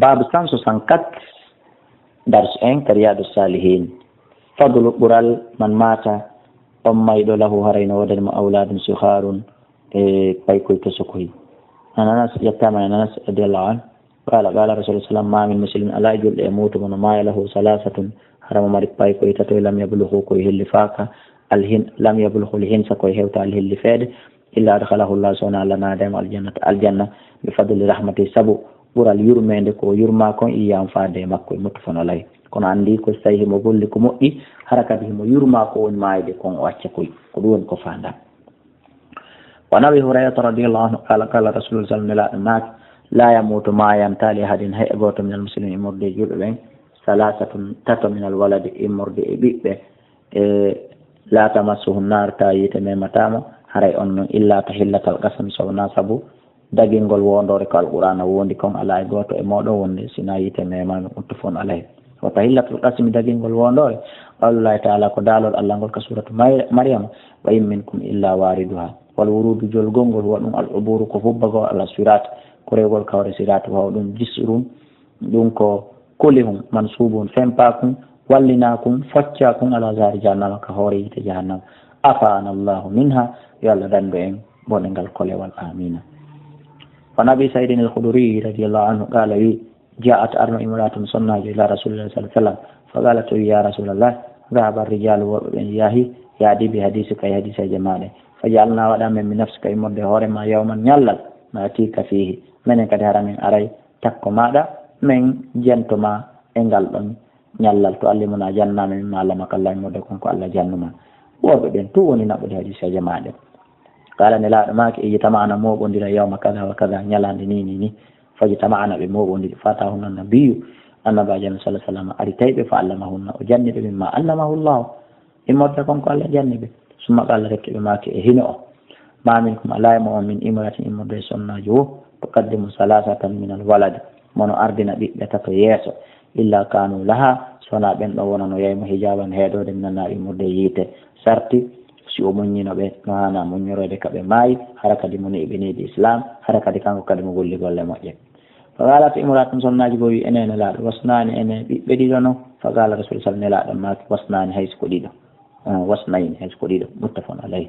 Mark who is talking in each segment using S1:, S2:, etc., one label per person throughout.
S1: babu 164 dars 1 riyadus salihin fadlu bural man mata mayɗo lahu harayno wadani mo awladum siharun e paykoy kesokoy. an anas yettama an anas radiallahu an qala qala rasulullah sallam ma min muslimin ala julɗo e mutu mono maya lahu salasatun haramo mari paykoy tato lam yabluhu koye helli faka alhin lam yabluhu lhinsa koye hewta alhelli feede illa adkhalahu llah sowna allah nadema aljanna bi fadli rahmati sabu ɓural yurmede ko yurma kon iyam faade makko e muttafaqun alayh. kono andi ko so tawi himo golli ko moƴƴi hara kadi himo yurma ko woni mayde kon o acca koy ko ɗum woni ko fanda. wa nabi hurayrata radiallahu anhu qala qala rasulullah sallam nelaɗo naaki la yamutu ma yamtali ahadin hay e goto min al muslimin immorde e julɓe ɓen salasatun tato min al walade immorde e ɓiɓɓe e la tamassuhum nar ta yite mematamo haray on noon illa tahillatal qasam sowna saabu dagingol wondore ko alqur'ana wondi kon ala e goto e moɗon wonde sina yite memami muttafaqun alayh. wa tahillatul qasmi dagingol wondore qawlullahi taala ko daalol allah ngol ka suratu maryama wa in minkum illa wariduha wal wurudu jolgol wa ɗum al uburu ko fubbago ala sirat ko rewgol kawre sirat wawa ɗum jisrum ɗum ko kolihum mansubun fempakum wallinakum foccakum ala zari jahannama ka hoore yite jahannama afana allahu minha yo allah dandu en bone ngal kolewal amina. wa nabi saidin al khudri radiallahu anhu qala wi ja'at arno imratun sonnajo ila rasulillah sallallahu alaihi wasallam fa qalat ya rasulallah dhahaba ar-rijalu worɓe ɓen yahi yaadi bi hadisi kay hadisaje maɗe fa ja'alna waɗamen min nafsika immorde hoorema yawman ñallal ma tika fihi minen kadi hara min aray takko maɗa min jentoma e ngal ɗon ñallal to allah mona jannama min malama kallah immorde konko allah jannuma worɓe ɓen tu woni naɓude hadisaje maɗe. qala nelaɗo maki e yitamana moɓodira yawma kada wa kada ñalande ni faji tamana ɓe moɓodiri fata hunna nabiyu annabajo sallallahu alaihi wasallam ari tayɓe fa allamahunna o janniɓe mimma allamahu llahu immorde konko allah janniɓe summa qala rekkeɓe maki e hino o ma minkum ala mo on min imratin immorde sonnajo wo tuqaddimu salasatan min al walad mono ardina ɓiɓɓe tato yeeso illa kanu laha sona ɓen ɗo wonano yeymo hijaban heedode minanna immorde yiite sarti si o muññino ɓe no hana muññorede kaɓe maayi hara kadi mo niɓe niidi islam hara kadi kanko kadi mo golli golle moƴƴe. fa galata imratum sonnaji goo wi ene nelaɗo wasnani ene ɓiɓɓe ɗiɗo no fa gala rasul sall nelaɗo maki wasnani hayso ko ɗiɗo wasnayni hayso ko ɗiɗo muttafaqun alayh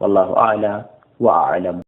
S1: wallahu a'la wa a'lamu.